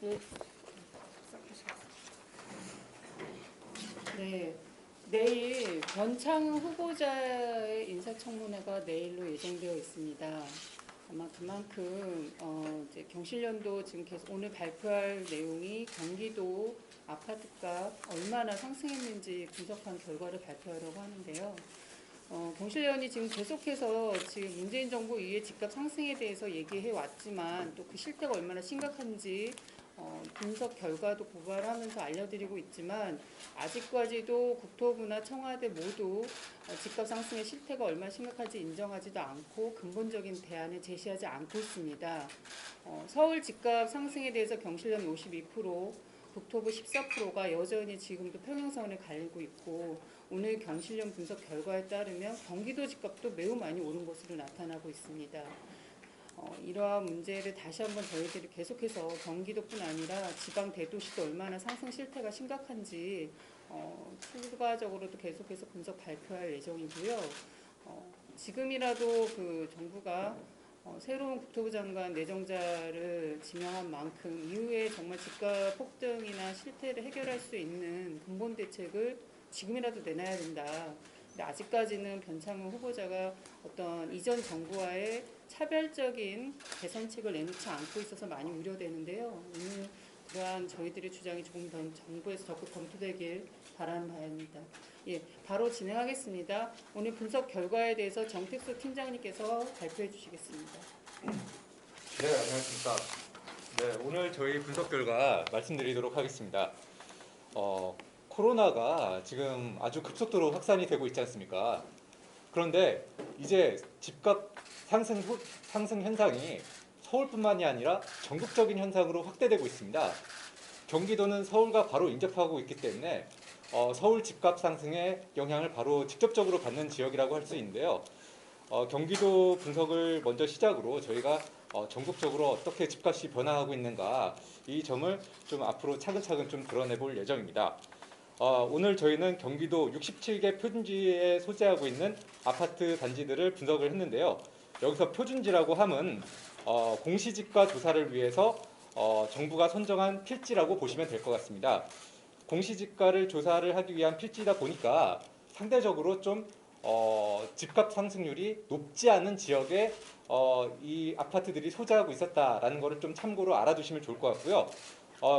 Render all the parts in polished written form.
네. 네. 내일 변창흠 후보자의 인사청문회가 내일로 예정되어 있습니다. 아마 그만큼 이제 경실련도 지금 계속 오늘 발표할 내용이 경기도 아파트값 얼마나 상승했는지 분석한 결과를 발표하려고 하는데요. 경실련이 지금 계속해서 지금 문재인 정부 이후에 집값 상승에 대해서 얘기해 왔지만 또 그 실태가 얼마나 심각한지 분석 결과도 고발하면서 알려드리고 있지만 아직까지도 국토부나 청와대 모두 집값 상승의 실태가 얼마나 심각한지 인정하지도 않고 근본적인 대안을 제시하지 않고 있습니다. 서울 집값 상승에 대해서 경실련 52%, 국토부 14%가 여전히 지금도 평행선을 가리고 있고 오늘 경실련 분석 결과에 따르면 경기도 집값도 매우 많이 오른 것으로 나타나고 있습니다. 이러한 문제를 다시 한번 저희들이 계속해서 경기도뿐 아니라 지방 대도시도 얼마나 상승 실태가 심각한지 추가적으로도 계속해서 분석 발표할 예정이고요. 지금이라도 그 정부가 새로운 국토부 장관 내정자를 지명한 만큼 이후에 정말 집값 폭등이나 실태를 해결할 수 있는 근본 대책을 지금이라도 내놔야 된다. 근데 아직까지는 변창흠 후보자가 어떤 이전 정부와의 차별적인 개선책을 내놓지 않고 있어서 많이 우려되는데요. 오늘 그러한 저희들의 주장이 조금 더 정부에서 적극 검토되길 바라는 바입니다. 예, 바로 진행하겠습니다. 오늘 분석 결과에 대해서 정택수 팀장님께서 발표해 주시겠습니다. 네, 안녕하십니까. 네, 오늘 저희 분석 결과 말씀드리도록 하겠습니다. 코로나가 지금 아주 급속도로 확산이 되고 있지 않습니까? 그런데 이제 집값 상승 현상이 서울뿐만이 아니라 전국적인 현상으로 확대되고 있습니다. 경기도는 서울과 바로 인접하고 있기 때문에 서울 집값 상승의 영향을 바로 직접적으로 받는 지역이라고 할 수 있는데요. 경기도 분석을 먼저 시작으로 저희가 전국적으로 어떻게 집값이 변화하고 있는가 이 점을 좀 앞으로 차근차근 좀 드러내 볼 예정입니다. 오늘 저희는 경기도 67개 표준지에 소재하고 있는 아파트 단지들을 분석을 했는데요. 여기서 표준지라고 함은 공시지가 조사를 위해서 정부가 선정한 필지라고 보시면 될 것 같습니다. 공시지가를 조사를 하기 위한 필지다 보니까 상대적으로 좀 집값 상승률이 높지 않은 지역에 이 아파트들이 소재하고 있었다라는 것을 좀 참고로 알아두시면 좋을 것 같고요.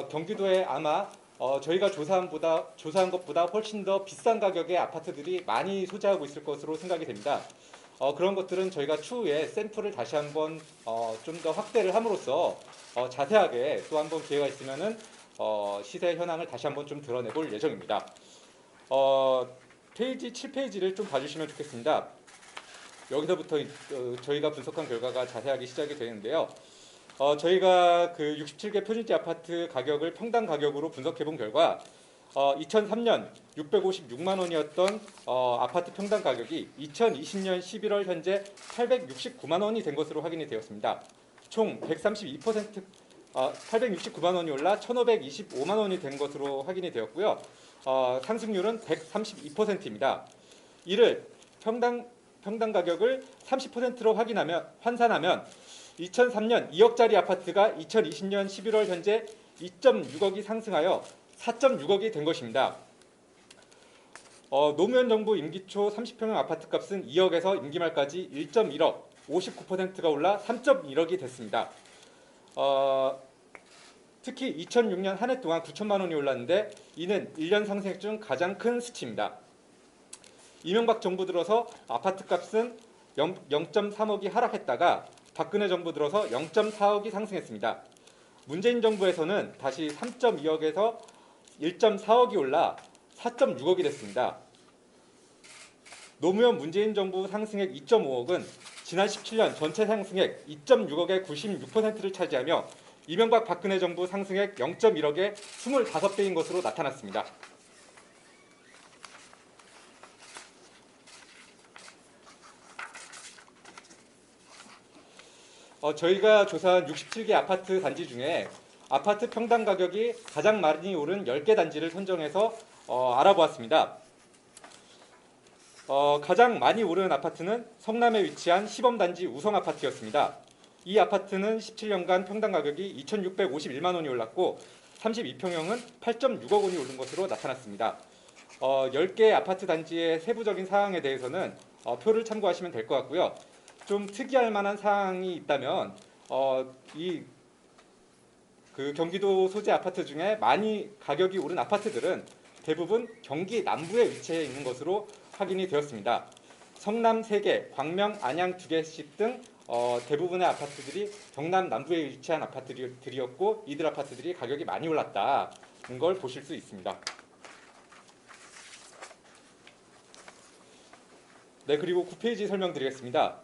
경기도에 아마 저희가 조사한 것보다 훨씬 더 비싼 가격의 아파트들이 많이 소재하고 있을 것으로 생각이 됩니다. 그런 것들은 저희가 추후에 샘플을 다시 한번 좀 더 확대를 함으로써 자세하게 또 한번 기회가 있으면은 시세 현황을 다시 한번 좀 드러내볼 예정입니다. 페이지 7페이지를 좀 봐주시면 좋겠습니다. 여기서부터 저희가 분석한 결과가 자세하게 시작이 되는데요. 저희가 그 67개 표준지 아파트 가격을 평당 가격으로 분석해 본 결과 2003년 656만 원이었던 아파트 평당 가격이 2020년 11월 현재 869만 원이 된 것으로 확인이 되었습니다. 총 869만 원이 올라 1,525만 원이 된 것으로 확인이 되었고요. 상승률은 132%입니다. 이를 평당 가격을 30%로 환산하면 2003년 2억짜리 아파트가 2020년 11월 현재 2.6억이 상승하여 4.6억이 된 것입니다. 노무현 정부 임기 초 30평형 아파트 값은 2억에서 임기 말까지 1.1억, 59%가 올라 3.1억이 됐습니다. 특히 2006년 한 해 동안 9천만 원이 올랐는데 이는 1년 상승액 중 가장 큰 수치입니다. 이명박 정부 들어서 아파트 값은 0.3억이 하락했다가 박근혜 정부 들어서 0.4억이 상승했습니다. 문재인 정부에서는 다시 3.2억에서 1.4억이 올라 4.6억이 됐습니다. 노무현 문재인 정부 상승액 2.5억은 지난 17년 전체 상승액 2.6억의 96%를 차지하며 이명박 박근혜 정부 상승액 0.1억의 25배인 것으로 나타났습니다. 저희가 조사한 67개 아파트 단지 중에 아파트 평당 가격이 가장 많이 오른 10개 단지를 선정해서 알아보았습니다. 가장 많이 오른 아파트는 성남에 위치한 시범단지 우성아파트였습니다. 이 아파트는 17년간 평당 가격이 2,651만 원이 올랐고 32평형은 8.6억 원이 오른 것으로 나타났습니다. 10개 아파트 단지의 세부적인 사항에 대해서는 표를 참고하시면 될 것 같고요. 좀 특이할 만한 사항이 있다면 그 경기도 소재 아파트 중에 많이 가격이 오른 아파트들은 대부분 경기 남부에 위치해 있는 것으로 확인이 되었습니다. 성남 3개, 광명, 안양 2개씩 등 대부분의 아파트들이 경남 남부에 위치한 아파트들이었고 이들 아파트들이 가격이 많이 올랐다는 걸 보실 수 있습니다. 네, 그리고 9페이지 설명드리겠습니다.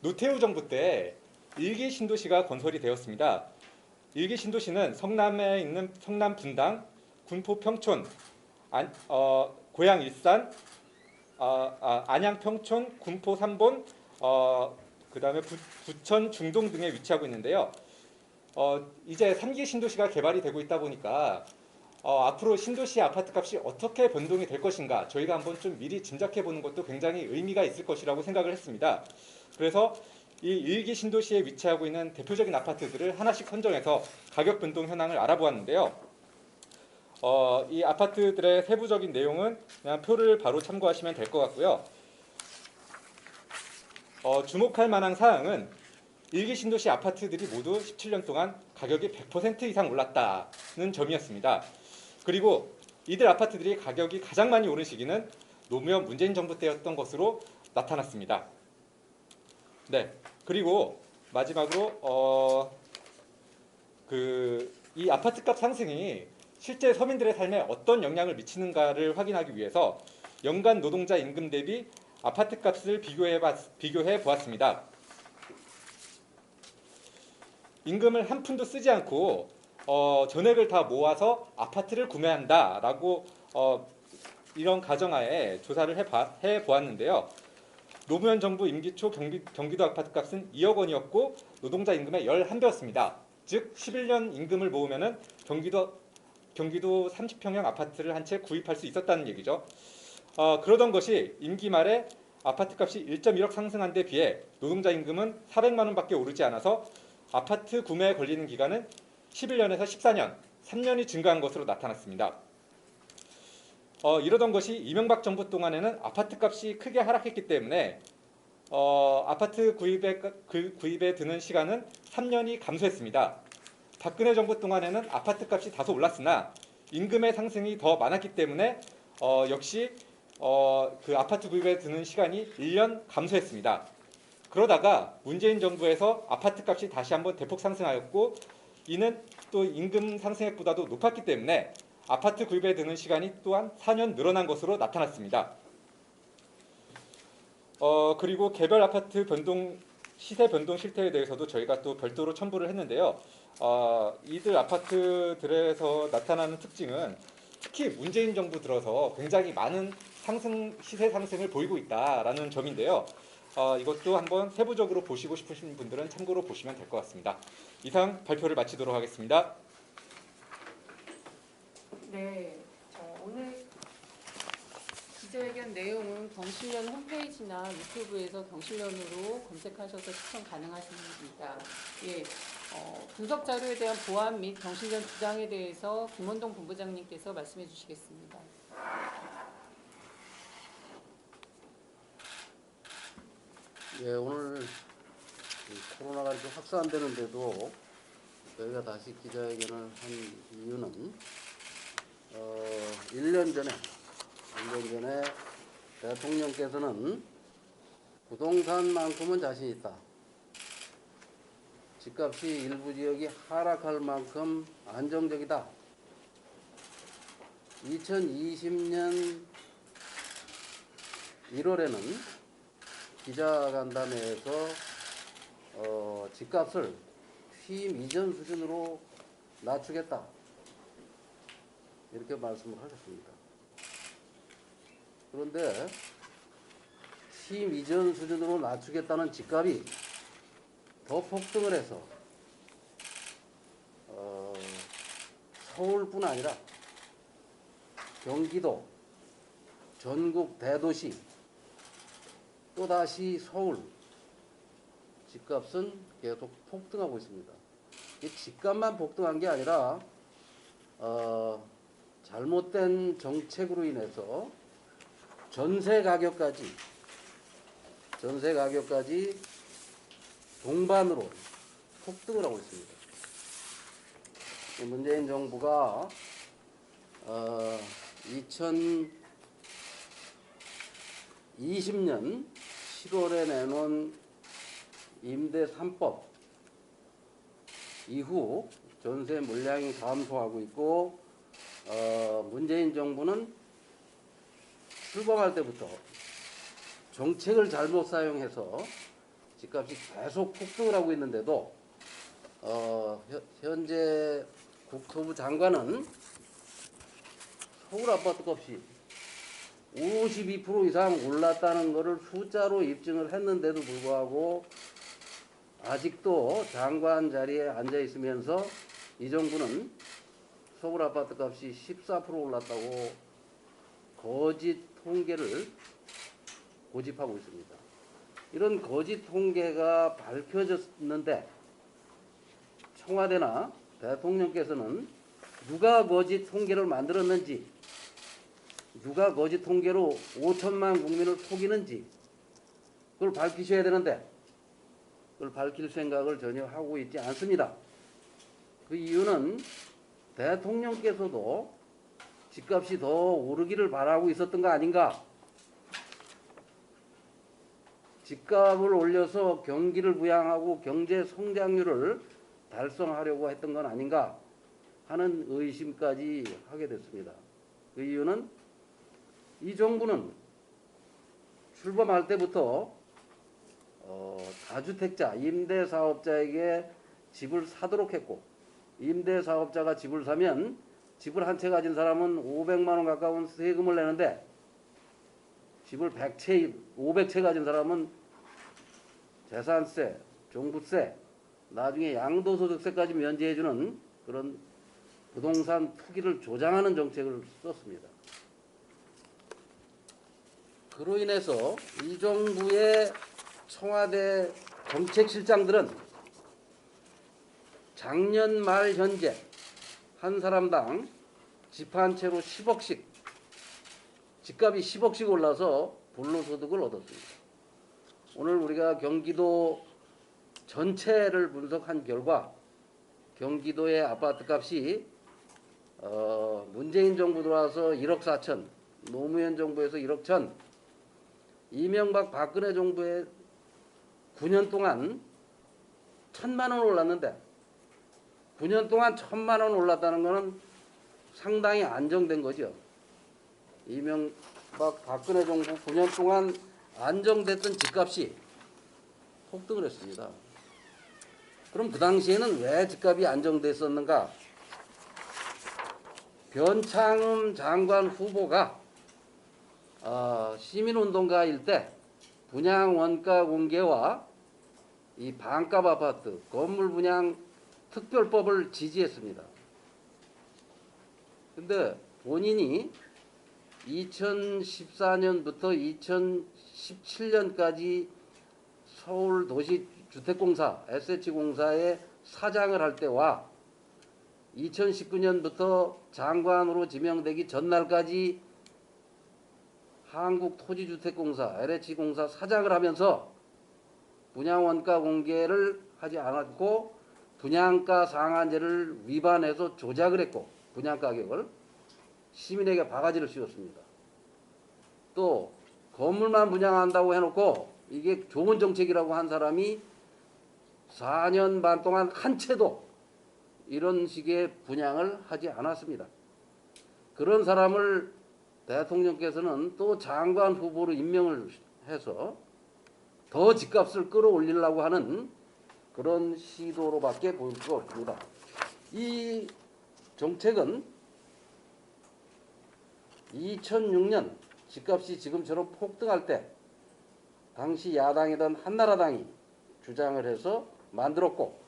노태우 정부 때 일기 신도시가 건설이 되었습니다. 일기 신도시는 성남에 있는 성남 분당, 군포 평촌, 고양 일산, 안양 평촌, 군포 삼본, 그다음에 부천 중동 등에 위치하고 있는데요. 이제 3기 신도시가 개발이 되고 있다 보니까 앞으로 신도시 아파트 값이 어떻게 변동이 될 것인가 저희가 한번 좀 미리 짐작해 보는 것도 굉장히 의미가 있을 것이라고 생각을 했습니다. 그래서 이 1기 신도시에 위치하고 있는 대표적인 아파트들을 하나씩 선정해서 가격 변동 현황을 알아보았는데요. 이 아파트들의 세부적인 내용은 그냥 표를 바로 참고하시면 될 것 같고요. 주목할 만한 사항은 1기 신도시 아파트들이 모두 17년 동안 가격이 100% 이상 올랐다는 점이었습니다. 그리고 이들 아파트들이 가격이 가장 많이 오른 시기는 노무현 문재인 정부 때였던 것으로 나타났습니다. 네, 그리고 마지막으로 이 아파트값 상승이 실제 서민들의 삶에 어떤 영향을 미치는가를 확인하기 위해서 연간 노동자 임금 대비 아파트값을 비교해 보았습니다. 임금을 한 푼도 쓰지 않고 전액을 다 모아서 아파트를 구매한다라고 이런 가정하에 조사를 해 보았는데요. 노무현 정부 임기 초 경기도 아파트값은 2억 원이었고 노동자 임금의 11배였습니다. 즉 11년 임금을 모으면은 경기도 30평형 아파트를 한 채 구입할 수 있었다는 얘기죠. 그러던 것이 임기 말에 아파트값이 1.1억 상승한 데 비해 노동자 임금은 400만 원밖에 오르지 않아서 아파트 구매에 걸리는 기간은 11년에서 14년, 3년이 증가한 것으로 나타났습니다. 이러던 것이 이명박 정부 동안에는 아파트값이 크게 하락했기 때문에 아파트 구입에 드는 시간은 3년이 감소했습니다. 박근혜 정부 동안에는 아파트값이 다소 올랐으나 임금의 상승이 더 많았기 때문에 역시 그 아파트 구입에 드는 시간이 1년 감소했습니다. 그러다가 문재인 정부에서 아파트값이 다시 한번 대폭 상승하였고 이는 또 임금 상승액보다도 높았기 때문에 아파트 구입에 드는 시간이 또한 4년 늘어난 것으로 나타났습니다. 그리고 개별 아파트 시세 변동 실태에 대해서도 저희가 또 별도로 첨부를 했는데요. 이들 아파트들에서 나타나는 특징은 특히 문재인 정부 들어서 굉장히 많은 시세 상승을 보이고 있다라는 점인데요. 이것도 한번 세부적으로 보시고 싶으신 분들은 참고로 보시면 될 것 같습니다. 이상 발표를 마치도록 하겠습니다. 네, 오늘 기자회견 내용은 경실련 홈페이지나 유튜브에서 경실련으로 검색하셔서 시청 가능하십니다. 예, 분석 자료에 대한 보완 및 경실련 주장에 대해서 김원동 본부장님께서 말씀해 주시겠습니다. 예, 오늘 코로나가 좀 확산되는데도 저희가 다시 기자회견을 한 이유는 1년 전에 대통령께서는 부동산만큼은 자신 있다. 집값이 일부 지역이 하락할 만큼 안정적이다. 2020년 1월에는 기자간담회에서 집값을 취임 이전 수준으로 낮추겠다 이렇게 말씀을 하셨습니다. 그런데 취임 이전 수준으로 낮추겠다는 집값이 더 폭등을 해서 서울뿐 아니라 경기도, 전국 대도시, 또다시 서울, 집값은 계속 폭등하고 있습니다. 이 집값만 폭등한 게 아니라 잘못된 정책으로 인해서 전세 가격까지 동반으로 폭등을 하고 있습니다. 문재인 정부가 2020년 7월에 내놓은 임대 3법 이후 전세 물량이 감소하고 있고, 문재인 정부는 출범할 때부터 정책을 잘못 사용해서 집값이 계속 폭등을 하고 있는데도 현재 국토부 장관은 서울 아파트 값이 52% 이상 올랐다는 것을 숫자로 입증을 했는데도 불구하고 아직도 장관 자리에 앉아 있으면서 이 정부는 서울 아파트 값이 14% 올랐다고 거짓 통계를 고집하고 있습니다. 이런 거짓 통계가 밝혀졌는데 청와대나 대통령께서는 누가 거짓 통계를 만들었는지, 누가 거짓 통계로 5천만 국민을 속이는지 그걸 밝히셔야 되는데 그걸 밝힐 생각을 전혀 하고 있지 않습니다. 그 이유는 대통령께서도 집값이 더 오르기를 바라고 있었던 거 아닌가? 집값을 올려서 경기를 부양하고 경제 성장률을 달성하려고 했던 건 아닌가 하는 의심까지 하게 됐습니다. 그 이유는 이 정부는 출범할 때부터 다주택자, 임대사업자에게 집을 사도록 했고, 임대사업자가 집을 사면 집을 한 채 가진 사람은 500만 원 가까운 세금을 내는데 집을 100채, 500채 가진 사람은 재산세, 종부세, 나중에 양도소득세까지 면제해주는 그런 부동산 투기를 조장하는 정책을 썼습니다. 그로 인해서 이 정부의 청와대 정책실장들은 작년 말 현재 한 사람당 집 한 채로 10억씩, 집값이 10억씩 올라서 불로소득을 얻었습니다. 오늘 우리가 경기도 전체를 분석한 결과 경기도의 아파트 값이 문재인 정부 들어와서 1억 4천, 노무현 정부에서 1억 1천, 이명박 박근혜 정부의 9년 동안 1,000만 원 올랐는데 9년 동안 1,000만 원 올랐다는 것은 상당히 안정된 거죠. 이명박 박근혜 정부 9년 동안 안정됐던 집값이 폭등을 했습니다. 그럼 그 당시에는 왜 집값이 안정됐었는가? 변창흠 장관 후보가 시민운동가일 때 분양 원가 공개와 이 반값 아파트 건물 분양 특별법을 지지했습니다. 근데 본인이 2014년부터 2017년까지 서울도시주택공사 SH공사의 사장을 할 때와 2019년부터 장관으로 지명되기 전날까지 한국토지주택공사 LH공사 사장을 하면서 분양원가 공개를 하지 않았고 분양가 상한제를 위반해서 조작을 했고 분양가격을 시민에게 바가지를 씌웠습니다. 또 건물만 분양한다고 해놓고 이게 좋은 정책이라고 한 사람이 4년 반 동안 한 채도 이런 식의 분양을 하지 않았습니다. 그런 사람을 대통령께서는 또 장관 후보로 임명을 해서 더 집값을 끌어올리려고 하는 그런 시도로밖에 보일 수가 없습니다. 이 정책은 2006년 집값이 지금처럼 폭등할 때 당시 야당이던 한나라당이 주장을 해서 만들었고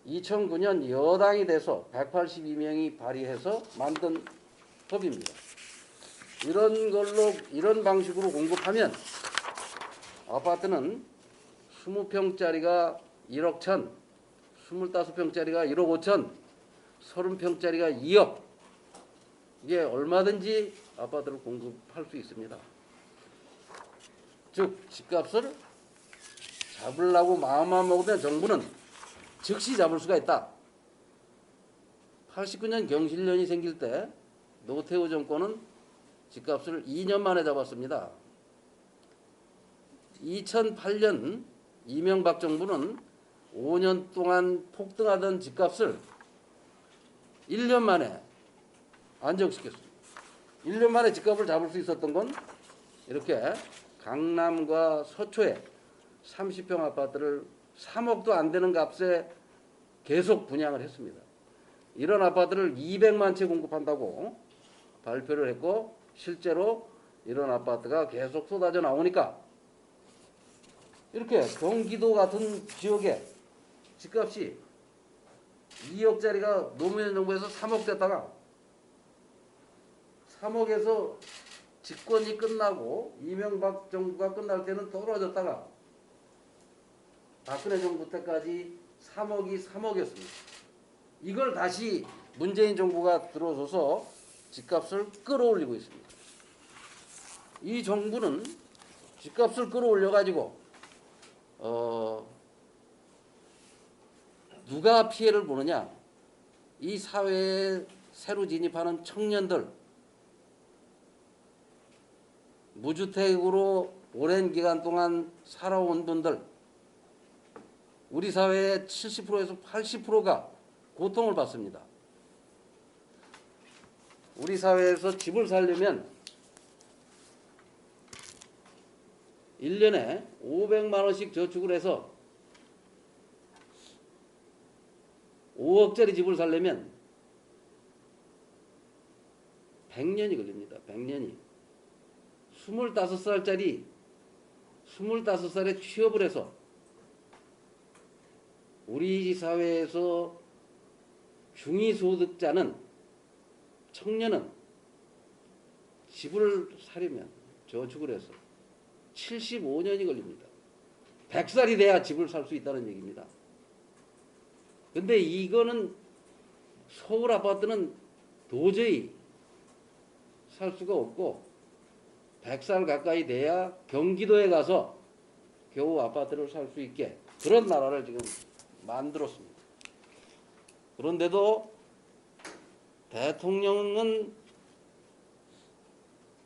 2009년 여당이 돼서 182명이 발의해서 만든 법입니다. 이런 방식으로 공급하면 아파트는 20평짜리가 1억 1천, 25평짜리가 1억 5천, 30평짜리가 2억. 이게 얼마든지 아파트를 공급할 수 있습니다. 즉 집값을 잡으려고 마음만 먹으면 정부는 즉시 잡을 수가 있다. 89년 경실련이 생길 때 노태우 정권은 집값을 2년 만에 잡았습니다. 2008년 이명박 정부는 5년 동안 폭등하던 집값을 1년 만에 안정시켰습니다. 1년 만에 집값을 잡을 수 있었던 건 이렇게 강남과 서초에 30평 아파트를 3억도 안 되는 값에 계속 분양을 했습니다. 이런 아파트를 200만 채 공급한다고 발표를 했고 실제로 이런 아파트가 계속 쏟아져 나오니까 이렇게 경기도 같은 지역에 집값이 2억짜리가 노무현 정부에서 3억 됐다가 3억에서 집권이 끝나고 이명박 정부가 끝날 때는 떨어졌다가 박근혜 정부 때까지 3억이 3억이었습니다. 이걸 다시 문재인 정부가 들어서서 집값을 끌어올리고 있습니다. 이 정부는 집값을 끌어올려가지고 누가 피해를 보느냐? 이 사회에 새로 진입하는 청년들, 무주택으로 오랜 기간 동안 살아온 분들, 우리 사회의 70%에서 80%가 고통을 받습니다. 우리 사회에서 집을 살려면 1년에 500만 원씩 저축을 해서 5억짜리 집을 살려면 100년이 걸립니다. 100년이. 25살에 취업을 해서 우리 사회에서 중위소득자는 청년은 집을 사려면 저축을 해서 75년이 걸립니다. 100살이 돼야 집을 살 수 있다는 얘기입니다. 근데 이거는 서울 아파트는 도저히 살 수가 없고 100살 가까이 돼야 경기도에 가서 겨우 아파트를 살 수 있게 그런 나라를 지금 만들었습니다. 그런데도 대통령은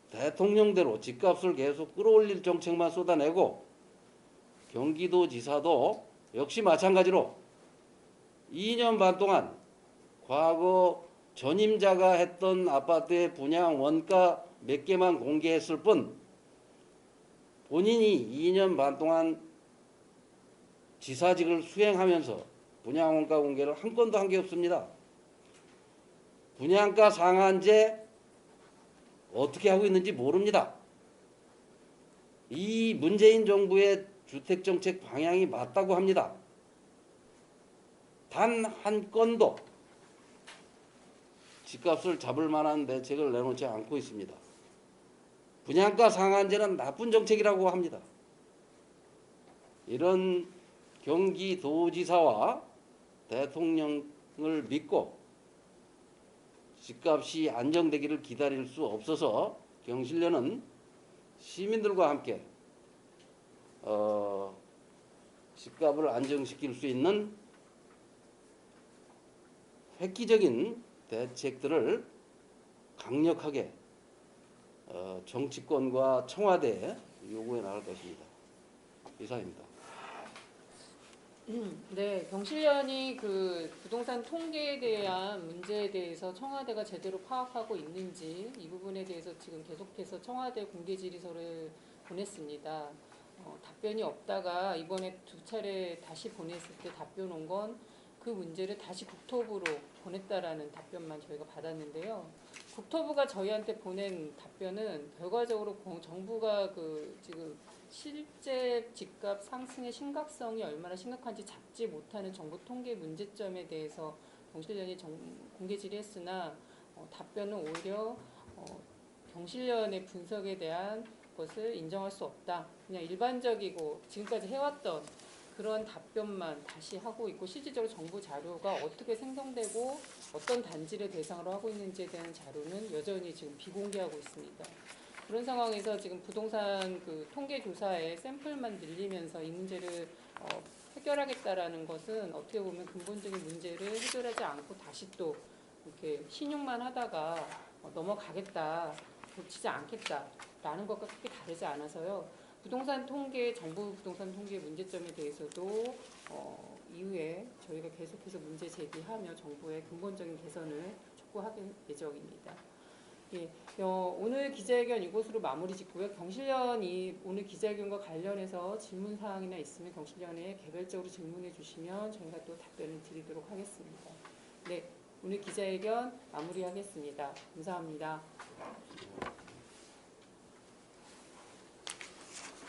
대통령대로 집값을 계속 끌어올릴 정책만 쏟아내고 경기도지사도 역시 마찬가지로 2년 반 동안 과거 전임자가 했던 아파트의 분양 원가 몇 개만 공개했을 뿐 본인이 2년 반 동안 지사직을 수행하면서 분양 원가 공개를 한 건도 한 게 없습니다. 분양가 상한제 어떻게 하고 있는지 모릅니다. 이 문재인 정부의 주택정책 방향이 맞다고 합니다. 단 한 건도 집값을 잡을 만한 대책을 내놓지 않고 있습니다. 분양가 상한제는 나쁜 정책이라고 합니다. 이런 경기도지사와 대통령을 믿고 집값이 안정되기를 기다릴 수 없어서 경실련은 시민들과 함께 집값을 안정시킬 수 있는 획기적인 대책들을 강력하게 정치권과 청와대에 요구해 나갈 것입니다. 이상입니다. 네, 경실련이 그 부동산 통계에 대한 문제에 대해서 청와대가 제대로 파악하고 있는지 이 부분에 대해서 지금 계속해서 청와대 공개 질의서를 보냈습니다. 답변이 없다가 이번에 2차례 다시 보냈을 때 답변 온 건 그 문제를 다시 국토부로 보냈다라는 답변만 저희가 받았는데요. 국토부가 저희한테 보낸 답변은 결과적으로 정부가 그 지금 실제 집값 상승의 심각성이 얼마나 심각한지 잡지 못하는 정부 통계 문제점에 대해서 경실련이 공개 질의했으나 답변은 오히려 경실련의 분석에 대한 것을 인정할 수 없다. 그냥 일반적이고 지금까지 해왔던 그런 답변만 다시 하고 있고 실질적으로 정부 자료가 어떻게 생성되고 어떤 단지를 대상으로 하고 있는지에 대한 자료는 여전히 지금 비공개하고 있습니다. 그런 상황에서 지금 부동산 그 통계 조사에 샘플만 늘리면서 이 문제를 해결하겠다라는 것은 어떻게 보면 근본적인 문제를 해결하지 않고 다시 또 이렇게 신용만 하다가 넘어가겠다, 고치지 않겠다라는 것과 크게 다르지 않아서요. 부동산 통계, 정부 부동산 통계 문제점에 대해서도 이후에 저희가 계속해서 문제 제기하며 정부의 근본적인 개선을 촉구할 예정입니다. 예, 오늘 기자회견 이곳으로 마무리 짓고요. 경실련이 오늘 기자회견과 관련해서 질문 사항이나 있으면 경실련에 개별적으로 질문해 주시면 저희가 또 답변을 드리도록 하겠습니다. 네, 오늘 기자회견 마무리하겠습니다. 감사합니다.